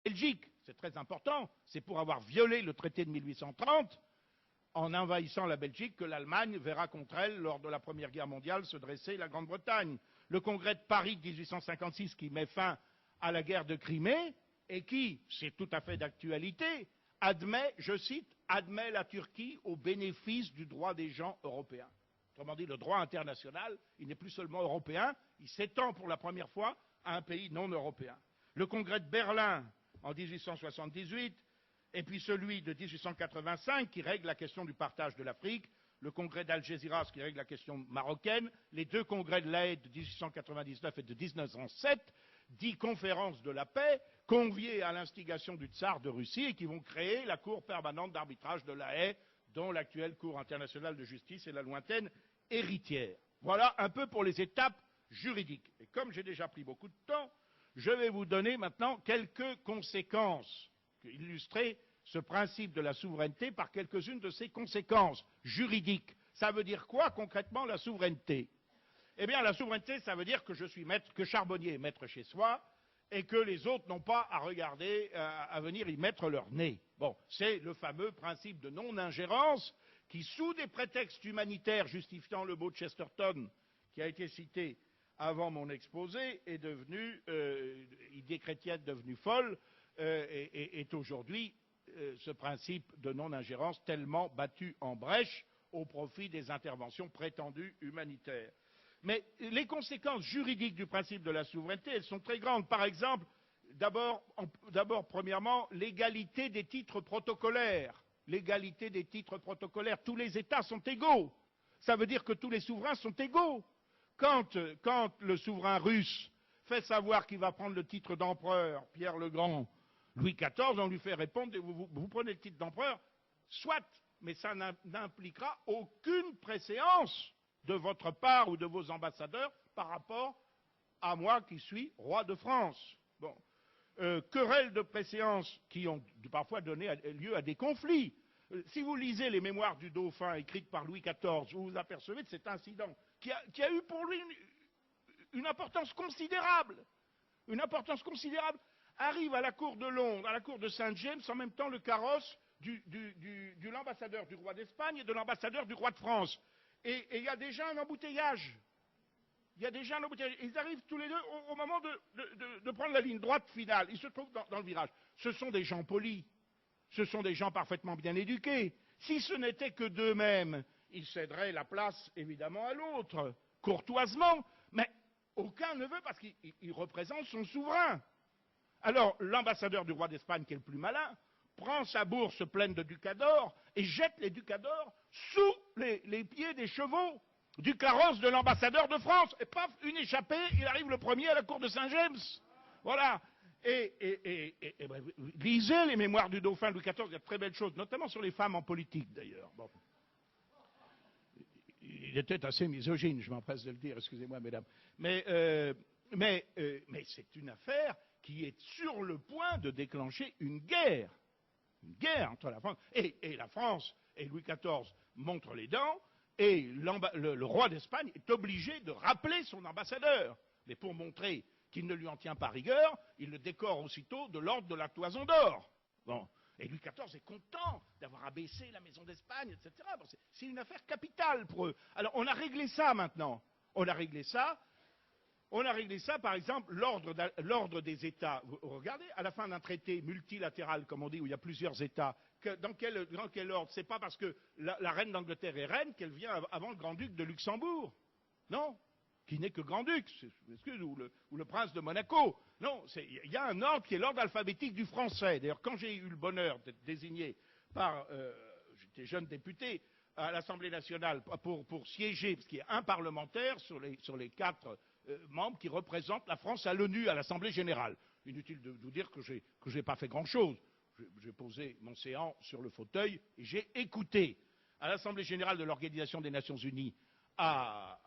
Belgique. C'est très important. C'est pour avoir violé le traité de 1830 en envahissant la Belgique que l'Allemagne verra contre elle, lors de la Première Guerre mondiale, se dresser la Grande-Bretagne. Le congrès de Paris de 1856 qui met fin à la guerre de Crimée et qui, c'est tout à fait d'actualité, admet, je cite, admet la Turquie au bénéfice du droit des gens européens. Autrement dit, le droit international, il n'est plus seulement européen, il s'étend pour la première fois à un pays non européen. Le congrès de Berlin en 1878, et puis celui de 1885 qui règle la question du partage de l'Afrique, le congrès d'Algésiras qui règle la question marocaine, les deux congrès de La Haye de 1899 et de 1907, 10 conférences de la paix, conviées à l'instigation du tsar de Russie et qui vont créer la Cour permanente d'arbitrage de La Haye, dont l'actuelle Cour internationale de justice est la lointaine héritière. Voilà un peu pour les étapes juridiques. Et comme j'ai déjà pris beaucoup de temps, je vais vous donner maintenant quelques conséquences, illustrer ce principe de la souveraineté par quelques-unes de ses conséquences juridiques. Ça veut dire quoi concrètement la souveraineté? Eh bien, la souveraineté, ça veut dire que je suis maître, que Charbonnier est maître chez soi, et que les autres n'ont pas à regarder, à venir y mettre leur nez. Bon, c'est le fameux principe de non-ingérence qui, sous des prétextes humanitaires justifiant le mot de Chesterton, qui a été cité avant mon exposé, est devenu, idée chrétienne devenue folle, et est aujourd'hui ce principe de non-ingérence tellement battu en brèche au profit des interventions prétendues humanitaires. Mais les conséquences juridiques du principe de la souveraineté, elles sont très grandes. Par exemple, d'abord, premièrement, l'égalité des titres protocolaires. L'égalité des titres protocolaires. Tous les États sont égaux. Ça veut dire que tous les souverains sont égaux. Quand le souverain russe fait savoir qu'il va prendre le titre d'empereur, Pierre le Grand, Louis XIV, on lui fait répondre, vous prenez le titre d'empereur, soit, mais ça n'impliquera aucune préséance de votre part ou de vos ambassadeurs par rapport à moi qui suis roi de France. Bon. Querelles de préséance qui ont parfois donné lieu à des conflits. Si vous lisez les mémoires du dauphin écrites par Louis XIV, vous vous apercevez de cet incident qui a eu pour lui une importance considérable. Une importance considérable. Arrive à la cour de Londres, à la cour de Saint-James, en même temps le carrosse de l'ambassadeur du roi d'Espagne et de l'ambassadeur du roi de France. Et il y a déjà un embouteillage. Il y a déjà un embouteillage. Ils arrivent tous les deux au moment de prendre la ligne droite finale. Ils se trouvent dans le virage. Ce sont des gens polis. Ce sont des gens parfaitement bien éduqués. Si ce n'était que d'eux-mêmes, ils céderaient la place, évidemment, à l'autre, courtoisement. Mais aucun ne veut parce qu'il représente son souverain. Alors, l'ambassadeur du roi d'Espagne, qui est le plus malin, prend sa bourse pleine de ducats d'or et jette les ducats d'or sous les pieds des chevaux du carrosse de l'ambassadeur de France. Et paf, une échappée, il arrive le premier à la cour de Saint-James. Voilà. Lisez les mémoires du dauphin Louis XIV, il y a de très belles choses, notamment sur les femmes en politique d'ailleurs. Bon. Il était assez misogyne, je m'empresse de le dire, excusez-moi mesdames. Mais c'est une affaire qui est sur le point de déclencher une guerre entre la France et la France et Louis XIV montrent les dents et le roi d'Espagne est obligé de rappeler son ambassadeur. Mais pour montrer qu'il ne lui en tient pas rigueur, il le décore aussitôt de l'ordre de la Toison d'Or. Bon. Et Louis XIV est content d'avoir abaissé la maison d'Espagne, etc. Bon, c'est une affaire capitale pour eux. Alors on a réglé ça maintenant. On a réglé ça, par exemple, l'ordre des États. Vous regardez, à la fin d'un traité multilatéral, comme on dit, où il y a plusieurs États, dans quel ordre? C'est pas parce que la reine d'Angleterre est reine qu'elle vient avant le grand-duc de Luxembourg. Non, qui n'est que grand-duc, ou le prince de Monaco. Non, il y a un ordre qui est l'ordre alphabétique du français. D'ailleurs, quand j'ai eu le bonheur d'être désigné par, j'étais jeune député, à l'Assemblée nationale pour siéger, parce qu'il y a un parlementaire sur les 4 membres qui représentent la France à l'ONU, à l'Assemblée générale. Inutile de vous dire que j'ai pas fait grand-chose. J'ai posé mon séant sur le fauteuil et j'ai écouté. À l'Assemblée générale de l'Organisation des Nations Unies à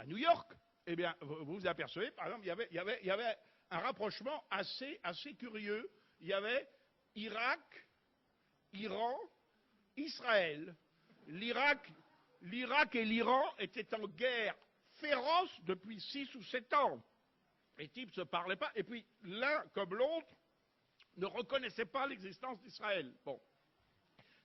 New York, eh bien, vous vous apercevez, par exemple, il y avait un rapprochement assez curieux. Il y avait Irak, Iran, Israël. L'Irak et l'Iran étaient en guerre féroce depuis 6 ou 7 ans. Les types ne se parlaient pas. Et puis, l'un comme l'autre ne reconnaissaient pas l'existence d'Israël. Bon.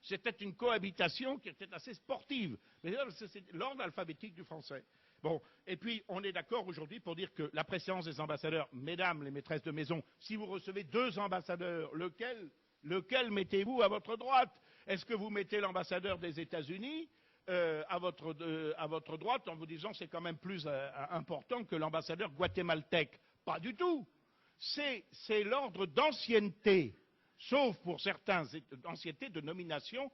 C'était une cohabitation qui était assez sportive, mais c'est l'ordre alphabétique du français. Bon, et puis on est d'accord aujourd'hui pour dire que la préséance des ambassadeurs, mesdames les maîtresses de maison, si vous recevez 2 ambassadeurs, lequel mettez-vous à votre droite? Est-ce que vous mettez l'ambassadeur des États-Unis à votre droite en vous disant c'est quand même plus important que l'ambassadeur guatémaltèque? Pas du tout. C'est l'ordre d'ancienneté, sauf pour certains anciennetés de nomination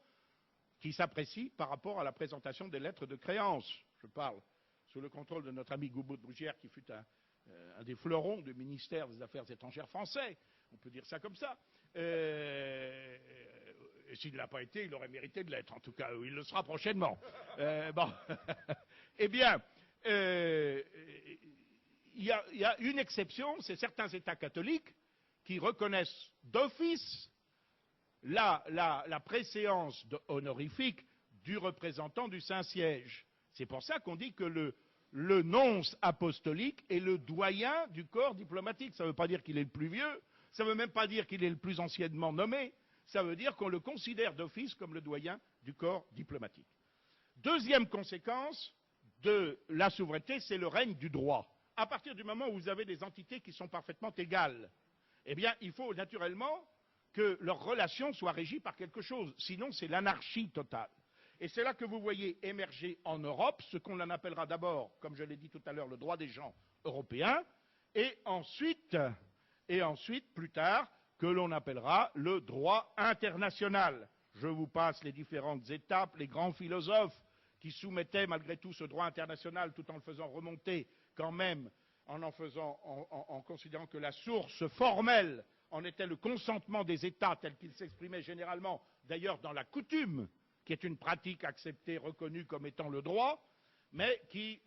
qui s'apprécient par rapport à la présentation des lettres de créance. Je parle sous le contrôle de notre ami Goubaud de Brugière, qui fut un des fleurons du ministère des Affaires étrangères français, on peut dire ça comme ça. Et s'il ne l'a pas été, il aurait mérité de l'être, en tout cas, ou il le sera prochainement. Bon. Eh bien, il y a une exception, c'est certains États catholiques qui reconnaissent d'office la préséance honorifique du représentant du Saint-Siège. C'est pour ça qu'on dit que le nonce apostolique est le doyen du corps diplomatique. Ça ne veut pas dire qu'il est le plus vieux, ça ne veut même pas dire qu'il est le plus anciennement nommé, ça veut dire qu'on le considère d'office comme le doyen du corps diplomatique. Deuxième conséquence de la souveraineté, c'est le règne du droit. À partir du moment où vous avez des entités qui sont parfaitement égales, eh bien, il faut naturellement que leurs relations soient régies par quelque chose. Sinon, c'est l'anarchie totale. Et c'est là que vous voyez émerger en Europe ce qu'on en appellera d'abord, comme je l'ai dit tout à l'heure, le droit des gens européens, et ensuite, plus tard, que l'on appellera le droit international. Je vous passe les différentes étapes, les grands philosophes qui soumettaient malgré tout ce droit international tout en le faisant remonter quand même, en considérant que la source formelle en était le consentement des États tel qu'il s'exprimait généralement, d'ailleurs dans la coutume, qui est une pratique acceptée, reconnue comme étant le droit, mais qui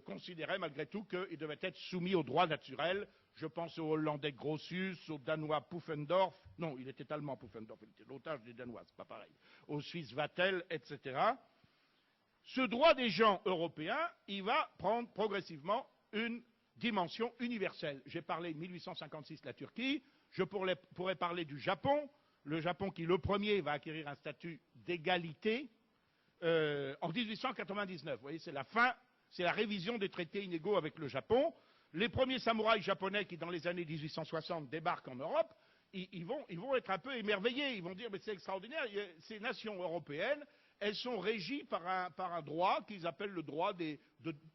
considérait malgré tout qu'il devait être soumis au droit naturel. Je pense au Hollandais Grotius, au Danois Pufendorf, non, il était allemand Pufendorf, il était l'otage des Danois, c'est pas pareil, au Suisse Vattel, etc. Ce droit des gens européens, il va prendre progressivement une dimension universelle. J'ai parlé de 1856, la Turquie, je pourrais parler du Japon, le Japon qui, le premier, va acquérir un statut d'égalité en 1899. Vous voyez, c'est la fin, c'est la révision des traités inégaux avec le Japon. Les premiers samouraïs japonais qui, dans les années 1860, débarquent en Europe, ils vont être un peu émerveillés. Ils vont dire, mais c'est extraordinaire, ces nations européennes, elles sont régies par un droit qu'ils appellent le droit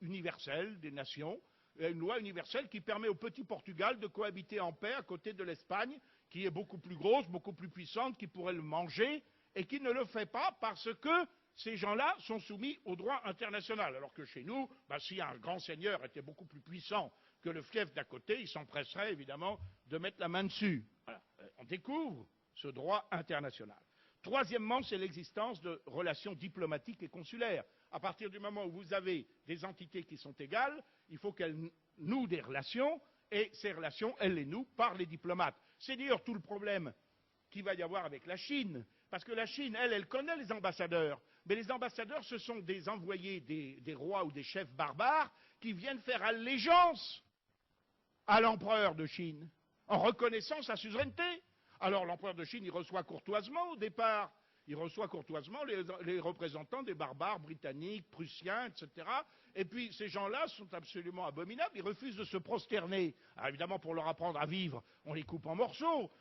universel des nations, une loi universelle qui permet au petit Portugal de cohabiter en paix à côté de l'Espagne, qui est beaucoup plus grosse, beaucoup plus puissante, qui pourrait le manger, et qui ne le fait pas parce que ces gens-là sont soumis au droit international. Alors que chez nous, si un grand seigneur était beaucoup plus puissant que le fief d'à côté, il s'empresserait évidemment de mettre la main dessus. Voilà. On découvre ce droit international. Troisièmement, c'est l'existence de relations diplomatiques et consulaires. À partir du moment où vous avez des entités qui sont égales, il faut qu'elles nouent des relations, et ces relations, elles les nouent par les diplomates. C'est d'ailleurs tout le problème qu'il va y avoir avec la Chine, parce que la Chine, elle connaît les ambassadeurs, mais les ambassadeurs, ce sont des envoyés des rois ou des chefs barbares qui viennent faire allégeance à l'empereur de Chine, en reconnaissant sa suzeraineté. Alors l'empereur de Chine, il reçoit courtoisement au départ, il reçoit courtoisement les représentants des barbares britanniques, prussiens, etc. Et puis ces gens-là sont absolument abominables, ils refusent de se prosterner. Alors évidemment, pour leur apprendre à vivre, on les coupe en morceaux.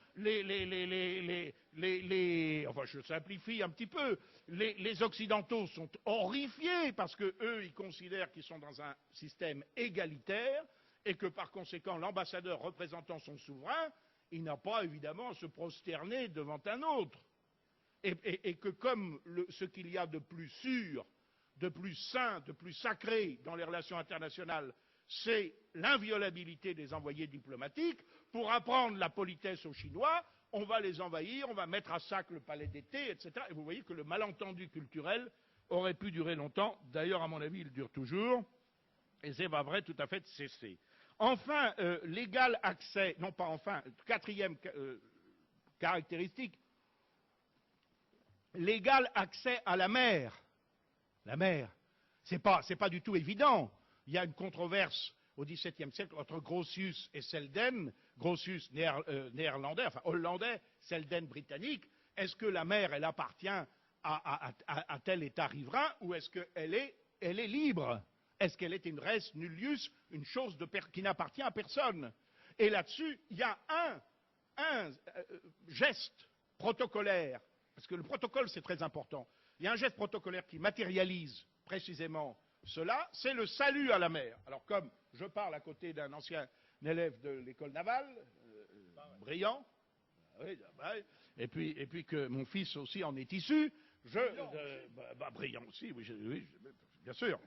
Enfin, je simplifie un petit peu. Les Occidentaux sont horrifiés parce que eux, ils considèrent qu'ils sont dans un système égalitaire et que par conséquent, l'ambassadeur représentant son souverain, il n'a pas évidemment à se prosterner devant un autre. Et que comme ce qu'il y a de plus sûr, de plus saint, de plus sacré dans les relations internationales, c'est l'inviolabilité des envoyés diplomatiques, pour apprendre la politesse aux Chinois, on va les envahir, on va mettre à sac le palais d'été, etc. Et vous voyez que le malentendu culturel aurait pu durer longtemps. D'ailleurs, à mon avis, il dure toujours. Et c'est pas vrai tout à fait de cesser. Enfin, l'égal accès, non pas enfin, quatrième caractéristique, l'égal accès à la mer. La mer, c'est pas du tout évident. Il y a une controverse au XVIIe siècle entre Grotius et Selden, Grotius néerlandais, enfin hollandais, Selden britannique. Est-ce que la mer, elle appartient à tel État riverain ou est-ce qu'elle est libre? Est-ce qu'elle est une res nullius, une chose qui n'appartient à personne? Et là-dessus, il y a un geste protocolaire, parce que le protocole, c'est très important. Il y a un geste protocolaire qui matérialise précisément cela, c'est le salut à la mer. Alors, comme je parle à côté d'un ancien élève de l'école navale, brillant, et puis que mon fils aussi en est issu, brillant aussi, oui, bien sûr.